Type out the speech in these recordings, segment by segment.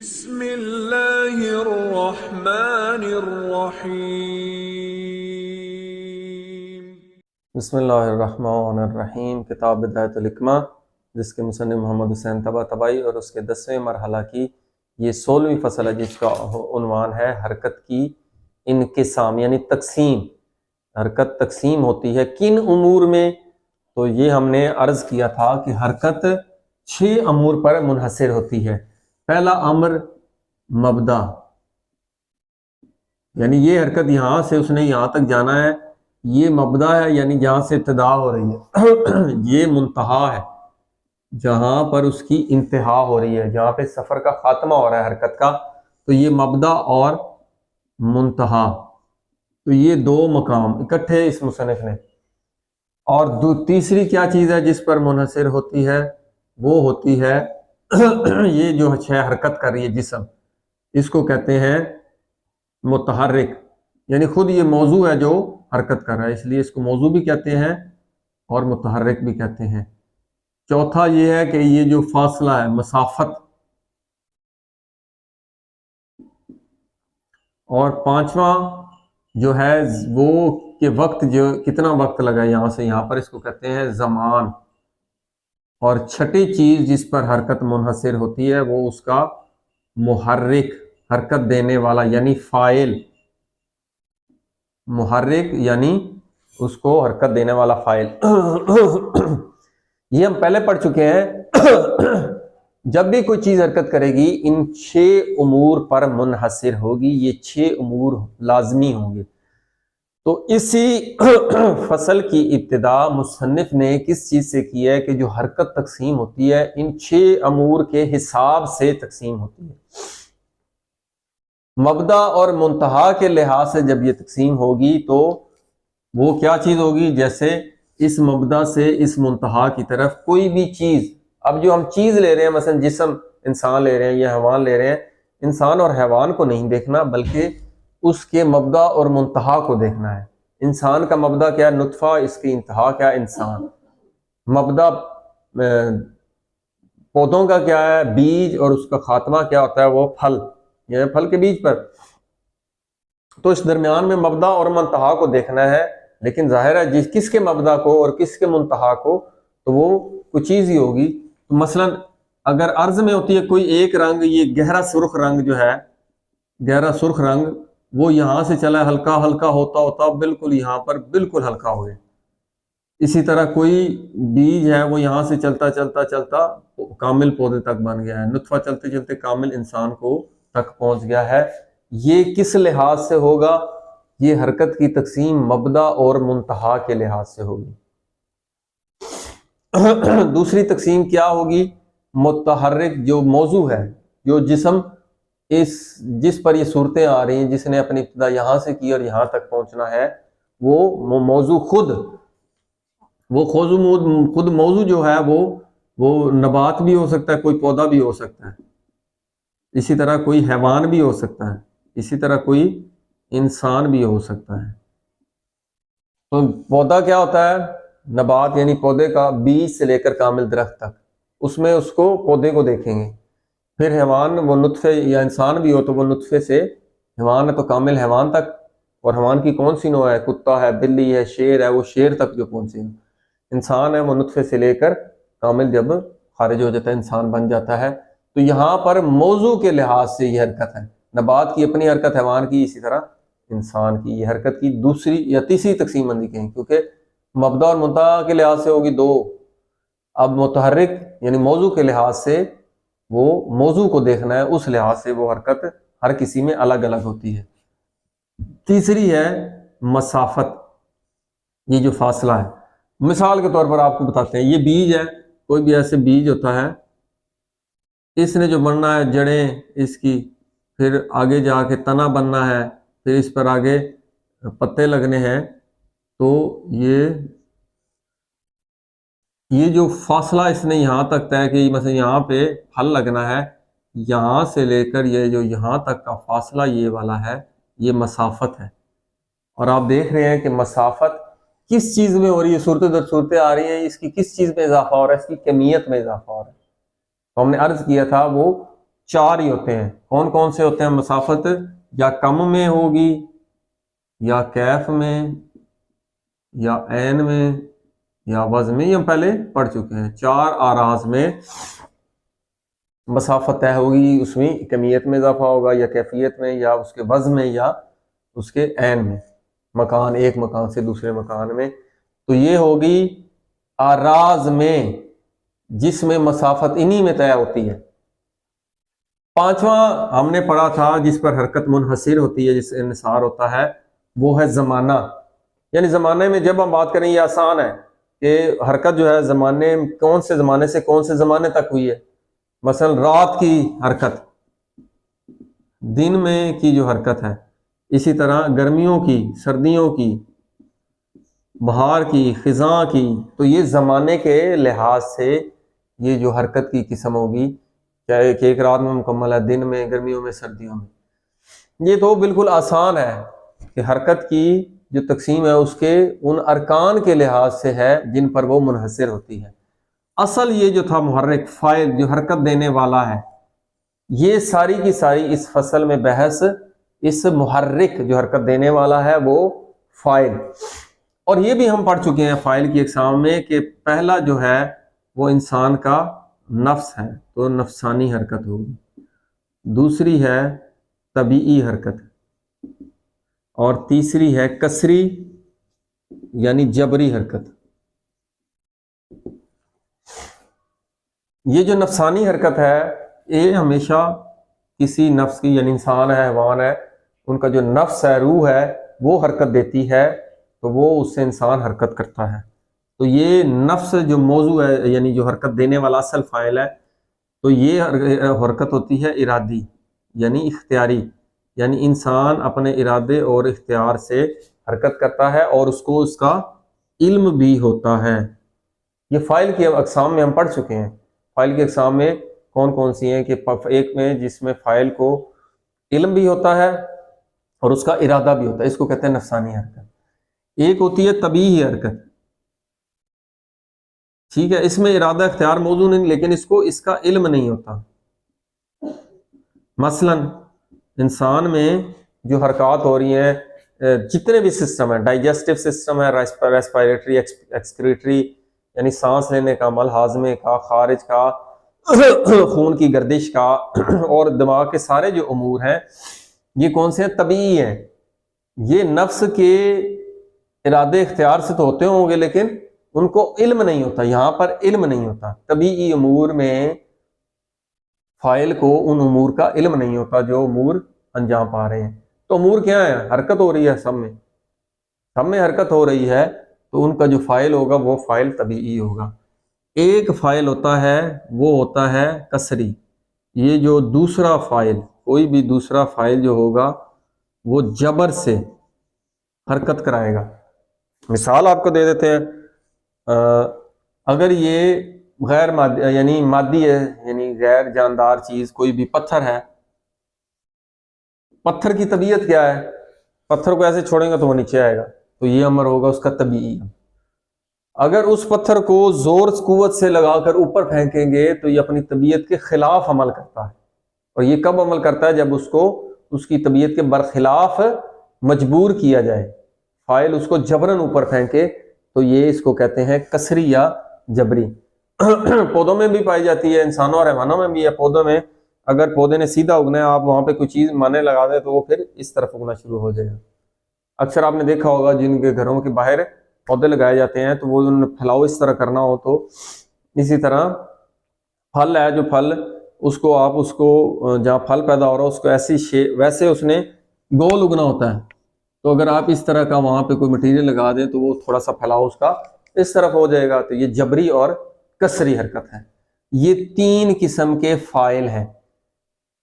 بسم اللہ الرحمن الرحیم۔ بسم اللہ الرحمن الرحیم۔ کتاب بدایت الحکمہ جس کے مصنف محمد حسین طباطبائی اور اس کے 10ویں مرحلہ کی یہ 16ویں فصل ہے، جس کا عنوان ہے حرکت کی انقسام یعنی تقسیم۔ حرکت تقسیم ہوتی ہے کن امور میں؟ تو یہ ہم نے عرض کیا تھا کہ حرکت 6 امور پر منحصر ہوتی ہے۔ پہلا امر مبدا، یعنی یہ حرکت یہاں سے اس نے یہاں تک جانا ہے، یہ مبدا ہے یعنی جہاں سے ابتدا ہو رہی ہے یہ منتہا ہے جہاں پر اس کی انتہا ہو رہی ہے، جہاں پہ سفر کا خاتمہ ہو رہا ہے حرکت کا، تو یہ مبدا اور منتہا، تو یہ 2 مقام اکٹھے اس مصنف نے۔ اور تیسری کیا چیز ہے جس پر منحصر ہوتی ہے؟ وہ ہوتی ہے یہ جو حرکت کر رہی ہے جسم، اس کو کہتے ہیں متحرک، یعنی خود یہ موضوع ہے جو حرکت کر رہا ہے، اس لیے اس کو موضوع بھی کہتے ہیں اور متحرک بھی کہتے ہیں۔ چوتھا یہ ہے کہ یہ جو فاصلہ ہے، مسافت، اور پانچواں جو ہے وہ کہ وقت، جو کتنا وقت لگا یہاں سے یہاں پر، اس کو کہتے ہیں زمان۔ اور چھٹی چیز جس پر حرکت منحصر ہوتی ہے وہ اس کا محرک، حرکت دینے والا یعنی فاعل، محرک یعنی اس کو حرکت دینے والا فاعل یہ ہم پہلے پڑھ چکے ہیں جب بھی کوئی چیز حرکت کرے گی ان 6 امور پر منحصر ہوگی، یہ 6 امور لازمی ہوں گے۔ تو اسی فصل کی ابتدا مصنف نے کس چیز سے کی ہے کہ جو حرکت تقسیم ہوتی ہے ان 6 امور کے حساب سے تقسیم ہوتی ہے۔ مبدا اور منتہا کے لحاظ سے جب یہ تقسیم ہوگی تو وہ کیا چیز ہوگی؟ جیسے اس مبدا سے اس منتہا کی طرف کوئی بھی چیز، اب جو ہم چیز لے رہے ہیں، مثلا جسم انسان لے رہے ہیں یا حیوان لے رہے ہیں، انسان اور حیوان کو نہیں دیکھنا بلکہ اس کے مبدا اور منتہا کو دیکھنا ہے۔ انسان کا مبدا کیا ہے؟ نطفہ، اس کی انتہا کیا ہے؟ انسان۔ مبدا پودوں کا کیا ہے؟ بیج، اور اس کا خاتمہ کیا ہوتا ہے؟ وہ پھل، یعنی پھل کے بیج پر۔ تو اس درمیان میں مبدا اور منتہا کو دیکھنا ہے، لیکن ظاہر ہے کس کے مبدا کو اور کس کے منتہا کو، تو وہ کوئی چیز ہی ہوگی۔ مثلا اگر عرض میں ہوتی ہے کوئی ایک رنگ، یہ گہرا سرخ رنگ جو ہے، گہرا سرخ رنگ، وہ یہاں سے چلا ہلکا ہلکا ہوتا ہوتا بالکل یہاں پر بالکل ہلکا ہو گیا۔ اسی طرح کوئی بیج ہے، وہ یہاں سے چلتا چلتا چلتا کامل پودے تک بن گیا ہے، نطفہ چلتے چلتے کامل انسان کو تک پہنچ گیا ہے۔ یہ کس لحاظ سے ہوگا؟ یہ حرکت کی تقسیم مبدا اور منتہا کے لحاظ سے ہوگی۔ دوسری تقسیم کیا ہوگی؟ متحرک، جو موضوع ہے، جو جسم جس پر یہ صورتیں آ رہی ہیں، جس نے اپنی ابتدا یہاں سے کی اور یہاں تک پہنچنا ہے، وہ موضوع خود موضوع جو ہے وہ نبات بھی ہو سکتا ہے، کوئی پودا بھی ہو سکتا ہے، اسی طرح کوئی حیوان بھی ہو سکتا ہے، اسی طرح کوئی انسان بھی ہو سکتا ہے۔ تو پودا کیا ہوتا ہے؟ نبات یعنی پودے کا بیج سے لے کر کامل درخت تک، اس میں اس کو پودے کو دیکھیں گے۔ پھر حیوان، وہ نطفے، یا انسان بھی ہو تو وہ نطفے سے، حیوان ہے تو کامل حیوان تک، اور حیوان کی کون سی نوع ہے؟ کتا ہے، بلی ہے، شیر ہے، وہ شیر تک جو پہنچے گا۔ انسان ہے وہ نطفے سے لے کر کامل جب خارج ہو جاتا ہے، انسان بن جاتا ہے۔ تو یہاں پر موضوع کے لحاظ سے یہ حرکت ہے، نبات کی اپنی حرکت، حیوان کی، اسی طرح انسان کی۔ یہ حرکت کی دوسری یا تیسری تقسیم بندی کہیں، کیونکہ مبدا اور منتہا کے لحاظ سے ہوگی 2۔ اب متحرک یعنی موضوع کے لحاظ سے، وہ موضوع کو دیکھنا ہے، اس لحاظ سے وہ حرکت ہر کسی میں الگ الگ ہوتی ہے۔ تیسری ہے مسافت، یہ جو فاصلہ ہے۔ مثال کے طور پر آپ کو بتاتے ہیں، یہ بیج ہے، کوئی بھی ایسے بیج ہوتا ہے، اس نے جو بننا ہے جڑیں اس کی، پھر آگے جا کے تنا بننا ہے، پھر اس پر آگے پتے لگنے ہیں، تو یہ جو فاصلہ اس نے یہاں تک طے کہ مثلا یہاں پہ پھل لگنا ہے، یہاں سے لے کر یہ جو یہاں تک کا فاصلہ یہ والا ہے، یہ مسافت ہے۔ اور آپ دیکھ رہے ہیں کہ مسافت کس چیز میں ہو رہی ہے؟ صورتیں در صورتیں آ رہی ہیں، اس کی کس چیز میں اضافہ ہو رہا ہے؟ اس کی کمیت میں اضافہ ہو رہا ہے۔ تو ہم نے عرض کیا تھا وہ 4 ہی ہوتے ہیں. کون کون سے ہوتے ہیں؟ مسافت یا کم میں ہوگی یا کیف میں یا عین میں یا وزن میں. یہ ہم پہلے پڑھ چکے ہیں. 4 آراز میں مسافت طے ہوگی، اس میں کمیت میں اضافہ ہوگا یا کیفیت میں یا اس کے وزن میں یا اس کے عین میں، مکان ایک مکان سے دوسرے مکان میں. تو یہ ہوگی آراز میں جس میں مسافت انہی میں طے ہوتی ہے. 5واں ہم نے پڑھا تھا جس پر حرکت منحصر ہوتی ہے، جس سے انحصار ہوتا ہے، وہ ہے زمانہ. یعنی زمانے میں جب ہم بات کریں یہ آسان ہے کہ حرکت جو ہے زمانے، کون سے زمانے سے کون سے زمانے تک ہوئی ہے. مثلا رات کی حرکت دن میں کی جو حرکت ہے، اسی طرح گرمیوں کی، سردیوں کی، بہار کی، خزاں کی. تو یہ زمانے کے لحاظ سے یہ جو حرکت کی قسم ہوگی، چاہے کہ ایک رات میں مکمل ہے، دن میں، گرمیوں میں، سردیوں میں. یہ تو بالکل آسان ہے کہ حرکت کی جو تقسیم ہے اس کے ان ارکان کے لحاظ سے ہے جن پر وہ منحصر ہوتی ہے. اصل یہ جو تھا محرک، فاعل جو حرکت دینے والا ہے، یہ ساری کی ساری اس فصل میں بحث اس محرک جو حرکت دینے والا ہے وہ فاعل. اور یہ بھی ہم پڑھ چکے ہیں فاعل کی اقسام میں کہ پہلا جو ہے وہ انسان کا نفس ہے، تو نفسانی حرکت ہوگی. دوسری ہے طبیعی حرکت، اور تیسری ہے کسری یعنی جبری حرکت. یہ جو نفسانی حرکت ہے یہ ہمیشہ کسی نفس کی، یعنی انسان ہے، حیوان ہے، ان کا جو نفس ہے، روح ہے، وہ حرکت دیتی ہے تو وہ اس سے انسان حرکت کرتا ہے. تو یہ نفس جو موضوع ہے، یعنی جو حرکت دینے والا اصل فاعل ہے، تو یہ حرکت ہوتی ہے ارادی یعنی اختیاری. یعنی انسان اپنے ارادے اور اختیار سے حرکت کرتا ہے اور اس کو اس کا علم بھی ہوتا ہے. یہ فاعل کی اقسام میں ہم پڑھ چکے ہیں. فاعل کی اقسام میں کون کون سی ہیں کہ ایک میں جس میں فاعل کو علم بھی ہوتا ہے اور اس کا ارادہ بھی ہوتا ہے، اس کو کہتے ہیں نفسانی حرکت. ایک ہوتی ہے طبیعی حرکت، ٹھیک ہے، اس میں ارادہ اختیار موضوع نہیں، لیکن اس کو اس کا علم نہیں ہوتا. مثلا انسان میں جو حرکات ہو رہی ہیں، جتنے بھی سسٹم ہیں، ڈائجسٹو سسٹم ہے، ریسپائریٹری، ایکسکریٹری یعنی سانس لینے کا عمل، ہاضمے کا، خارج کا، خون کی گردش کا، اور دماغ کے سارے جو امور ہیں یہ کون سے ہیں؟ طبیعی ہیں. یہ نفس کے ارادے اختیار سے تو ہوتے ہوں گے لیکن ان کو علم نہیں ہوتا. یہاں پر علم نہیں ہوتا. طبیعی امور میں فاعل کو ان امور کا علم نہیں ہوتا جو امور انجام پا رہے ہیں. تو امور کیا ہے؟ حرکت ہو رہی ہے، سب میں حرکت ہو رہی ہے، تو ان کا جو فاعل ہوگا وہ فاعل طبیعی ہوگا. ایک فاعل ہوتا ہے وہ ہوتا ہے کسری. یہ جو دوسرا فاعل، کوئی بھی دوسرا فاعل جو ہوگا وہ جبر سے حرکت کرائے گا. مثال آپ کو دے دیتے ہیں. اگر یہ غیر مادی یعنی مادی ہے، یعنی غیر جاندار چیز، کوئی بھی پتھر ہے، پتھر کی طبیعت کیا ہے؟ پتھر کو ایسے چھوڑیں گے تو وہ نیچے آئے گا، تو یہ امر ہوگا اس کا طبیعی. اگر اس پتھر کو زور قوت سے لگا کر اوپر پھینکیں گے تو یہ اپنی طبیعت کے خلاف عمل کرتا ہے. اور یہ کب عمل کرتا ہے؟ جب اس کو اس کی طبیعت کے برخلاف مجبور کیا جائے، فاعل اس کو جبرن اوپر پھینکے، تو یہ اس کو کہتے ہیں کسری یا جبری. پودوں میں بھی پائی جاتی ہے، انسانوں اور حیوانوں میں بھی ہے. پودوں میں اگر پودے نے سیدھا اگنا ہے، آپ وہاں پہ کوئی چیز مانے لگا دیں تو وہ پھر اس طرف اگنا شروع ہو جائے گا. اکثر آپ نے دیکھا ہوگا جن کے گھروں کے باہر پودے لگائے جاتے ہیں تو وہ پھیلاؤ اس طرح کرنا ہو تو اسی طرح پھل ہے، جو پھل اس کو آپ اس کو جہاں پھل پیدا ہو رہا ہے اس کو ایسی ویسے اس نے گول اگنا ہوتا ہے. تو اگر آپ اس طرح کا وہاں پہ کوئی مٹیریل لگا دیں تو وہ تھوڑا سا پھیلاؤ اس کا اس طرف ہو جائے گا. تو یہ جبری اور کسری حرکت ہے. یہ 3 قسم کے فاعل ہیں،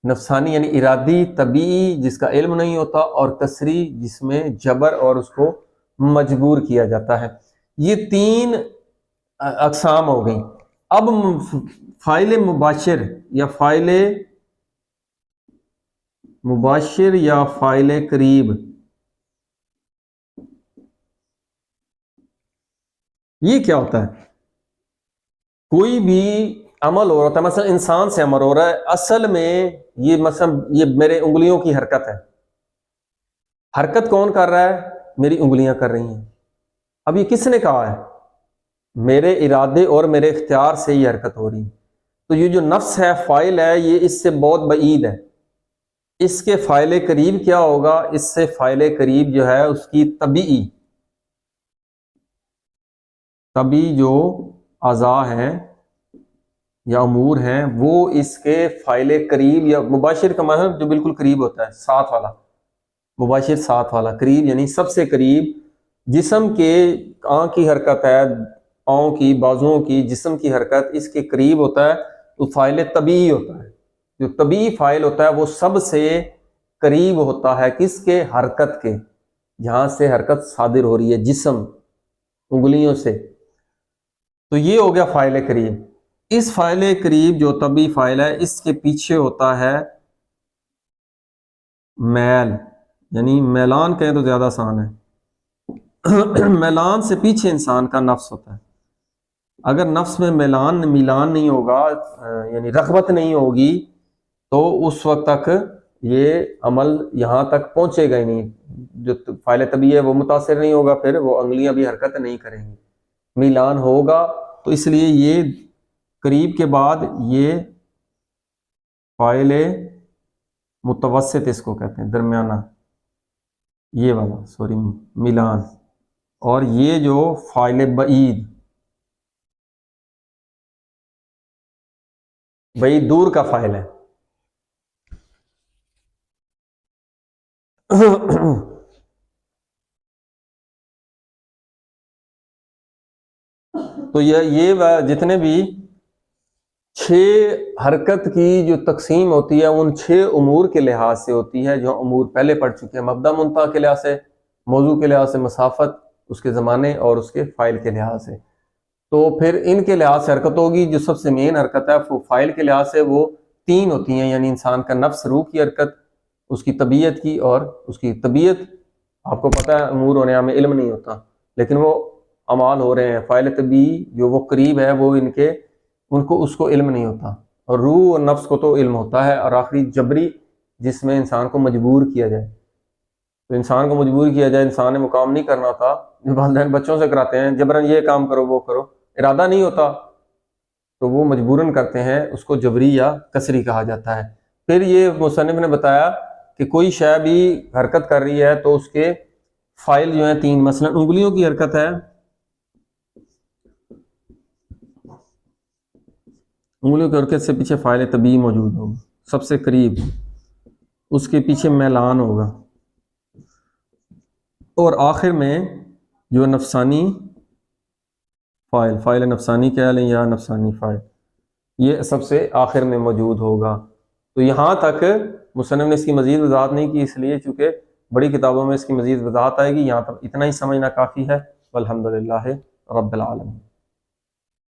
نفسانی یعنی ارادی، طبیعی جس کا علم نہیں ہوتا، اور کسری جس میں جبر اور اس کو مجبور کیا جاتا ہے. یہ 3 اقسام ہو گئیں. اب فاعل مباشر یا فاعل مباشر یا فاعل قریب، یہ کیا ہوتا ہے؟ کوئی بھی عمل ہو رہا ہے، مثلا انسان سے عمل ہو رہا ہے، اصل میں یہ مثلا یہ میرے انگلیوں کی حرکت ہے، حرکت کون کر رہا ہے؟ میری انگلیاں کر رہی ہیں۔ اب یہ کس نے کہا ہے؟ میرے ارادے اور میرے اختیار سے یہ حرکت ہو رہی ہے۔ تو یہ جو نفس ہے، فاعل ہے، یہ اس سے بہت بعید ہے۔ اس کے فاعل قریب کیا ہوگا؟ اس سے فاعل قریب جو ہے اس کی طبیعی جو اعضاء ہیں یا امور ہیں، وہ اس کے فاعل قریب یا مباشر کا مطلب جو بالکل قریب ہوتا ہے، ساتھ والا، مباشر ساتھ والا، قریب یعنی سب سے قریب۔ جسم کے آنکھ کی حرکت ہے، پاؤں کی، بازوؤں کی، جسم کی حرکت اس کے قریب ہوتا ہے تو فاعل طبیعی ہوتا ہے۔ جو طبیعی فاعل ہوتا ہے وہ سب سے قریب ہوتا ہے کس کے؟ حرکت کے، جہاں سے حرکت صادر ہو رہی ہے، جسم، انگلیوں سے۔ تو یہ ہو گیا فاعل قریب۔ اس فاعل قریب جو طبیعی فاعل ہے، اس کے پیچھے ہوتا ہے میل، یعنی میلان کہیں تو زیادہ آسان ہے۔ میلان سے پیچھے انسان کا نفس ہوتا ہے۔ اگر نفس میں میلان نہیں ہوگا، یعنی رغبت نہیں ہوگی، تو اس وقت تک یہ عمل یہاں تک پہنچے گا ہی نہیں۔ جو فاعل طبیعی ہے وہ متاثر نہیں ہوگا، پھر وہ انگلیاں بھی حرکت نہیں کریں گی۔ میلان ہوگا تو اس لیے یہ قریب کے بعد یہ فاعل متوسط اس کو کہتے ہیں، درمیانہ، یہ والا، سوری، میلان۔ اور یہ جو فاعل بعید دور کا فاعل ہے۔ تو یہ جتنے بھی 6 حرکت کی جو تقسیم ہوتی ہے، ان 6 امور کے لحاظ سے ہوتی ہے، جو امور پہلے پڑھ چکے ہیں، مبدا منتہا کے لحاظ سے، موضوع کے لحاظ سے، مسافت، اس کے زمانے اور اس کے فاعل کے لحاظ سے۔ تو پھر ان کے لحاظ سے حرکت ہوگی۔ جو سب سے مین حرکت ہے وہ فاعل کے لحاظ سے وہ 3 ہوتی ہیں، یعنی انسان کا نفس، روح کی حرکت، اس کی طبیعت کی، اور اس کی طبیعت آپ کو پتہ ہے امور ہونے میں علم نہیں ہوتا، لیکن وہ اعمال ہو رہے ہیں۔ فاعل طبیعی جو وہ قریب ہے وہ اس کو علم نہیں ہوتا، اور روح اور نفس کو تو علم ہوتا ہے۔ اور آخری جبری، جس میں انسان کو مجبور کیا جائے، تو انسان کو مجبور کیا جائے، انسان نے وہ کام نہیں کرنا تھا، والدین بچوں سے کراتے ہیں جبراً، یہ کام کرو وہ کرو، ارادہ نہیں ہوتا تو وہ مجبوراً کرتے ہیں، اس کو جبری یا کسری کہا جاتا ہے۔ پھر یہ مصنف نے بتایا کہ کوئی شے بھی حرکت کر رہی ہے تو اس کے فاعل جو ہیں 3، مثلا انگلیوں کی حرکت ہے، انگلیوں کی حرکت سے پیچھے فاعل طبیعی موجود ہوگا، سب سے قریب، اس کے پیچھے میلان ہوگا، اور آخر میں جو نفسانی فاعل نفسانی کہہ لیں یا نفسانی فاعل، یہ سب سے آخر میں موجود ہوگا۔ تو یہاں تک مصنف نے اس کی مزید وضاحت نہیں کی، اس لیے چونکہ بڑی کتابوں میں اس کی مزید وضاحت آئے گی، یہاں تک اتنا ہی سمجھنا کافی ہے۔ والحمدللہ رب العالمین۔